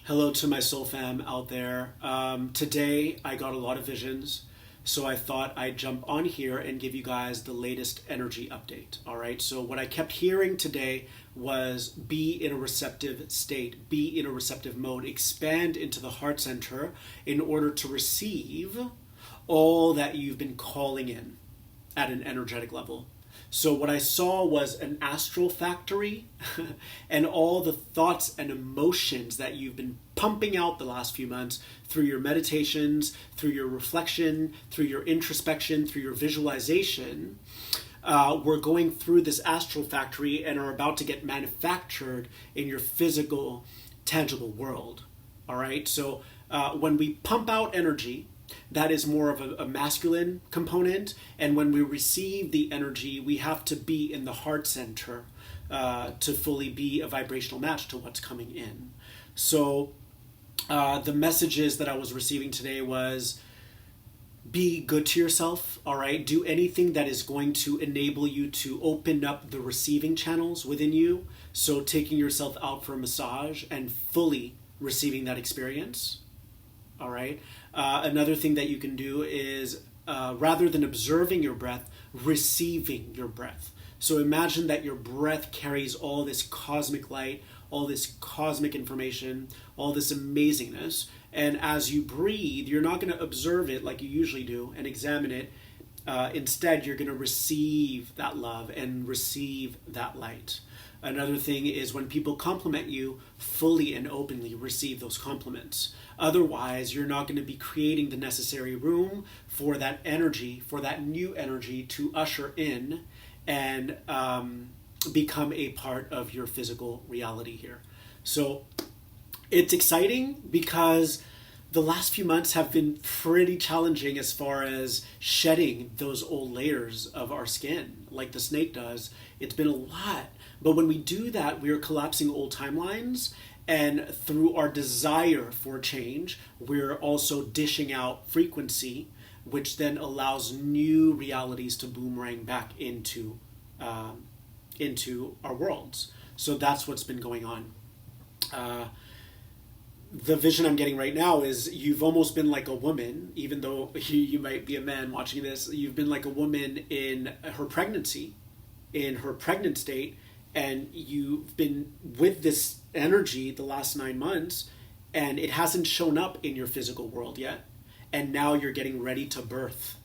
Hello to my soul fam out there. Today I got a lot of visions, so I thought I'd jump on here and give you guys the latest energy update. All right, so what I kept hearing today was be in a receptive state, be in a receptive mode, expand into the heart center in order to receive all that you've been calling in at an energetic level. So what I saw was an astral factory and all the thoughts and emotions that you've been pumping out the last few months through your meditations, through your reflection, through your introspection, through your visualization. We're going through this astral factory and are about to get manufactured in your physical, tangible world. All right. So when we pump out energy, that is more of a masculine component. And when we receive the energy, we have to be in the heart center to fully be a vibrational match to what's coming in. So the messages that I was receiving today was be good to yourself, all right? Do anything that is going to enable you to open up the receiving channels within you. So taking yourself out for a massage and fully receiving that experience. All right. Another thing that you can do is rather than observing your breath, receiving your breath. So imagine that your breath carries all this cosmic light, all this cosmic information, all this amazingness. And as you breathe, you're not going to observe it like you usually do and examine it. Instead, you're going to receive that love and receive that light. Another thing is when people compliment you, fully and openly receive those compliments. Otherwise, you're not going to be creating the necessary room for that energy, for that new energy to usher in and become a part of your physical reality here. So it's exciting because the last few months have been pretty challenging as far as shedding those old layers of our skin, like the snake does. It's been a lot. But when we do that, we are collapsing old timelines. And through our desire for change, we're also dishing out frequency, which then allows new realities to boomerang back into our worlds. So that's what's been going on. The vision I'm getting right now is you've almost been like a woman, even though you might be a man watching this. You've been like a woman in her pregnancy, in her pregnant state, and you've been with this energy the last 9 months, and it hasn't shown up in your physical world yet. And now you're getting ready to birth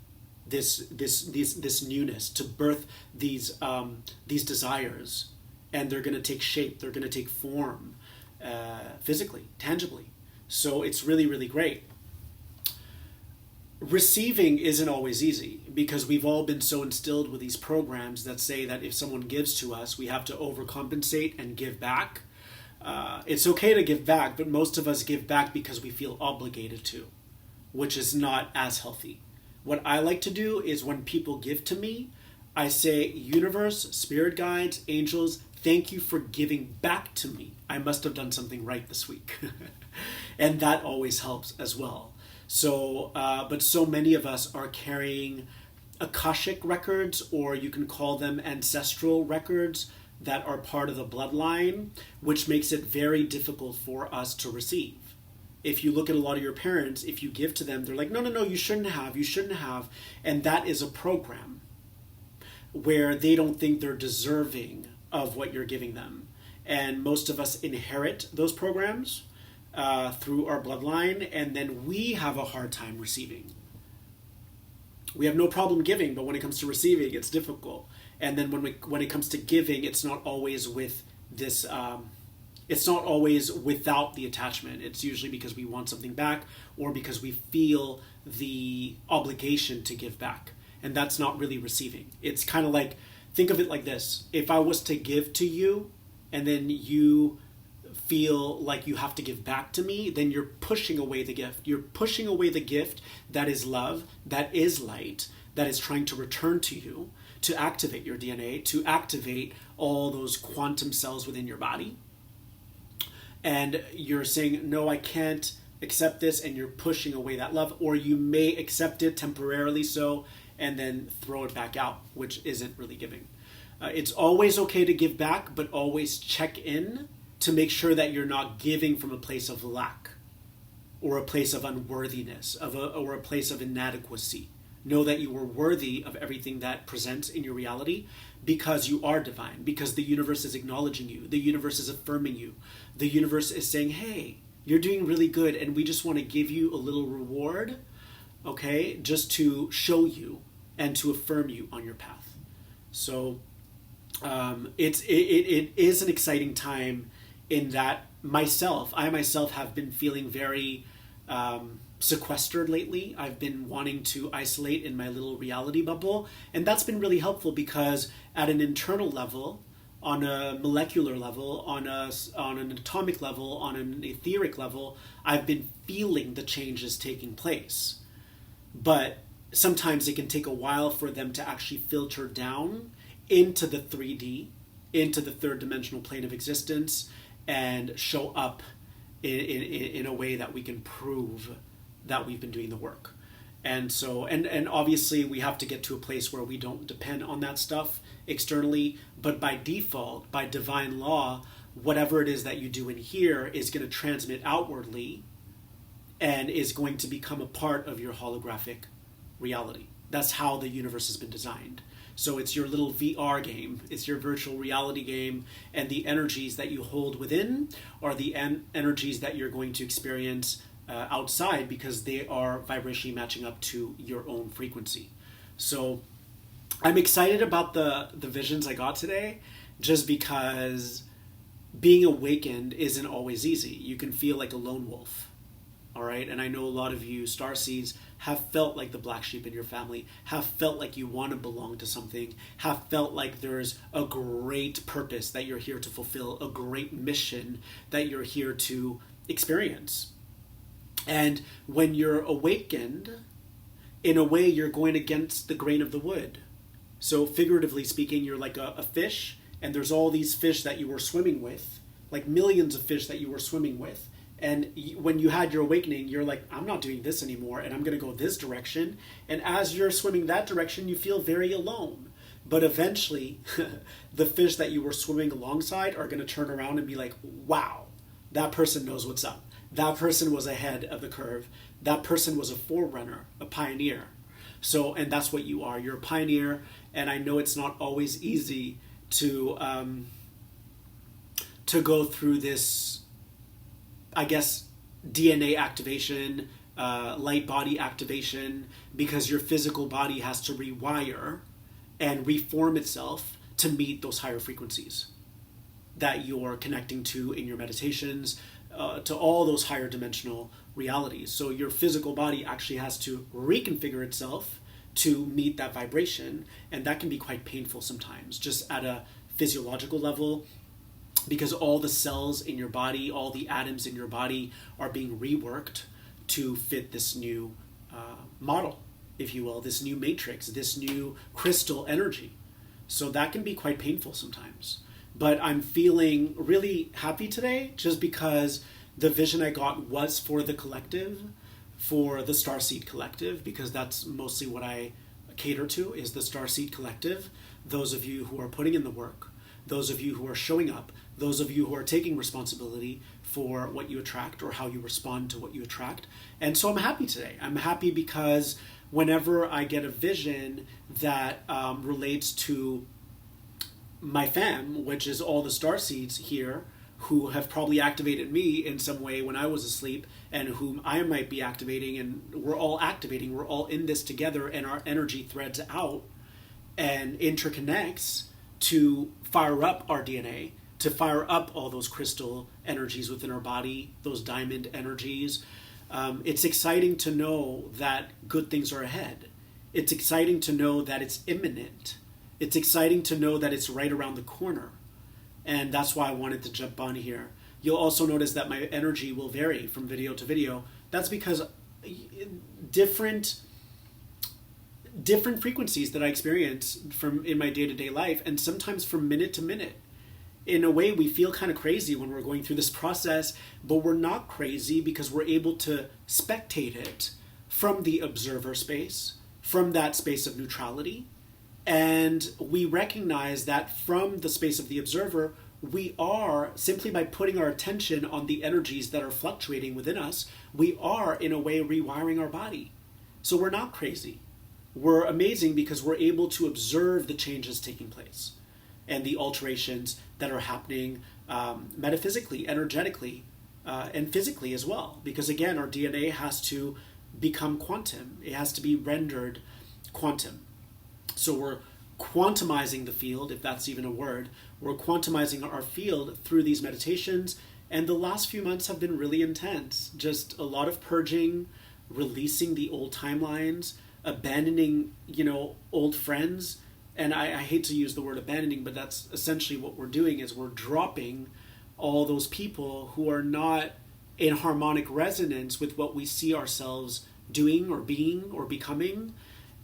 this newness, to birth these desires, and they're going to take shape. They're going to take form. Physically, tangibly. So it's really, really great. Receiving isn't always easy because we've all been so instilled with these programs that say that if someone gives to us, we have to overcompensate and give back. It's okay to give back, but most of us give back because we feel obligated to, which is not as healthy. What I like to do is when people give to me, I say, universe, spirit guides, angels, thank you for giving back to me. I must have done something right this week. And that always helps as well. So, but so many of us are carrying Akashic records, or you can call them ancestral records that are part of the bloodline, which makes it very difficult for us to receive. If you look at a lot of your parents, if you give to them, they're like, no, you shouldn't have. And that is a program where they don't think they're deserving of what you're giving them. And most of us inherit those programs through our bloodline, and then we have a hard time receiving. We have no problem giving, but when it comes to receiving, it's difficult. And then when it comes to giving, it's not always with this. It's not always without the attachment. It's usually because we want something back, or because we feel the obligation to give back, and that's not really receiving. It's kind of like, think of it like this: if I was to give to you, and then you feel like you have to give back to me, then you're pushing away the gift. You're pushing away the gift that is love, that is light, that is trying to return to you, to activate your DNA, to activate all those quantum cells within your body. And you're saying, no, I can't accept this, and you're pushing away that love, or you may accept it temporarily so, and then throw it back out, which isn't really giving. It's always okay to give back, but always check in to make sure that you're not giving from a place of lack or a place of unworthiness or a place of inadequacy. Know that you are worthy of everything that presents in your reality because you are divine, because the universe is acknowledging you, the universe is affirming you, the universe is saying, hey, you're doing really good and we just want to give you a little reward, okay, just to show you and to affirm you on your path. So it is an exciting time in that I myself have been feeling very sequestered lately. I've been wanting to isolate in my little reality bubble, and that's been really helpful because at an internal level, on a molecular level, on an atomic level, on an etheric level, I've been feeling the changes taking place. But sometimes it can take a while for them to actually filter down into the 3D, into the third dimensional plane of existence, and show up in a way that we can prove that we've been doing the work. And so, and obviously we have to get to a place where we don't depend on that stuff externally, but by default, by divine law, whatever it is that you do in here is going to transmit outwardly and is going to become a part of your holographic reality. That's how the universe has been designed. So it's your little VR game, it's your virtual reality game, and the energies that you hold within are the energies that you're going to experience outside because they are vibrationally matching up to your own frequency. So I'm excited about the visions I got today, just because being awakened isn't always easy. You can feel like a lone wolf, all right? And I know a lot of you starseeds have felt like the black sheep in your family, have felt like you want to belong to something, have felt like there's a great purpose that you're here to fulfill, a great mission that you're here to experience. And when you're awakened, in a way, you're going against the grain of the wood. So figuratively speaking, you're like a fish, and there's all these fish that you were swimming with, like millions of fish that you were swimming with. And when you had your awakening, you're like, I'm not doing this anymore, and I'm going to go this direction. And as you're swimming that direction, you feel very alone. But eventually, the fish that you were swimming alongside are going to turn around and be like, wow, that person knows what's up. That person was ahead of the curve. That person was a forerunner, a pioneer. So, and that's what you are. You're a pioneer, and I know it's not always easy to go through this, I guess, DNA activation, light body activation, because your physical body has to rewire and reform itself to meet those higher frequencies that you're connecting to in your meditations, to all those higher dimensional realities. So your physical body actually has to reconfigure itself to meet that vibration, and that can be quite painful sometimes, just at a physiological level, because all the cells in your body, all the atoms in your body are being reworked to fit this new model, if you will, this new matrix, this new crystal energy. So that can be quite painful sometimes. But I'm feeling really happy today just because the vision I got was for the collective, for the Starseed Collective, because that's mostly what I cater to, is the Starseed Collective. Those of you who are putting in the work, those of you who are showing up, those of you who are taking responsibility for what you attract or how you respond to what you attract. And so I'm happy today. I'm happy because whenever I get a vision that relates to my fam, which is all the starseeds here who have probably activated me in some way when I was asleep, and whom I might be activating, and we're all activating, we're all in this together, and our energy threads out and interconnects to fire up our DNA, to fire up all those crystal energies within our body, those diamond energies. It's exciting to know that good things are ahead. It's exciting to know that it's imminent. It's exciting to know that it's right around the corner. And that's why I wanted to jump on here. You'll also notice that my energy will vary from video to video. That's because different frequencies that I experience from in my day-to-day life, and sometimes from minute to minute. In a way, we feel kind of crazy when we're going through this process, but we're not crazy because we're able to spectate it from the observer space, from that space of neutrality. And we recognize that from the space of the observer, we are, simply by putting our attention on the energies that are fluctuating within us, we are in a way rewiring our body. So we're not crazy. We're amazing because we're able to observe the changes taking place and the alterations that are happening metaphysically, energetically, and physically as well. Because again, our DNA has to become quantum. It has to be rendered quantum. So we're quantumizing the field, if that's even a word. We're quantumizing our field through these meditations. And the last few months have been really intense. Just a lot of purging, releasing the old timelines, abandoning, old friends. And I hate to use the word abandoning, but that's essentially what we're doing, is we're dropping all those people who are not in harmonic resonance with what we see ourselves doing or being or becoming.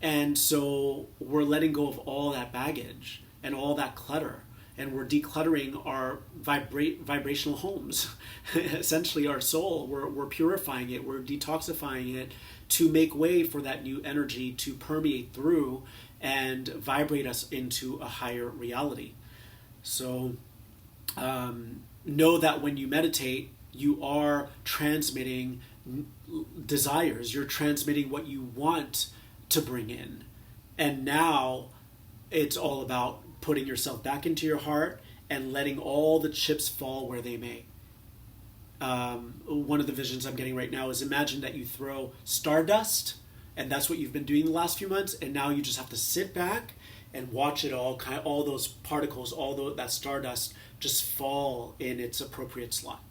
And so we're letting go of all that baggage and all that clutter. And we're decluttering our vibrational homes, essentially our soul. We're purifying it, we're detoxifying it to make way for that new energy to permeate through and vibrate us into a higher reality. So know that when you meditate, you are transmitting desires. You're transmitting what you want to bring in. And now it's all about putting yourself back into your heart and letting all the chips fall where they may. One of the visions I'm getting right now is, imagine that you throw stardust, and that's what you've been doing the last few months, and now you just have to sit back and watch it all those particles, that stardust just fall in its appropriate slot.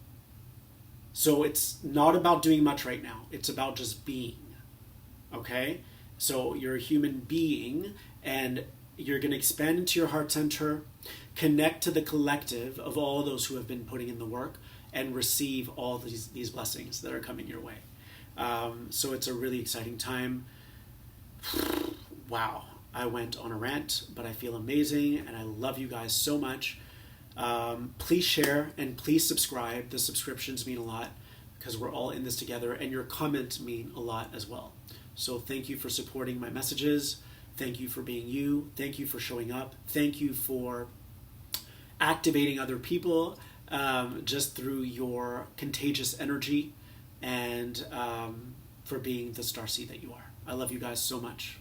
So it's not about doing much right now. It's about just being. Okay? So you're a human being, and you're going to expand into your heart center, connect to the collective of all those who have been putting in the work, and receive all these blessings that are coming your way. So it's a really exciting time. Wow. I went on a rant, but I feel amazing, and I love you guys so much. Please share and please subscribe. The subscriptions mean a lot because we're all in this together, and your comments mean a lot as well. So thank you for supporting my messages. Thank you for being you. Thank you for showing up. Thank you for activating other people just through your contagious energy, and for being the starseed that you are. I love you guys so much.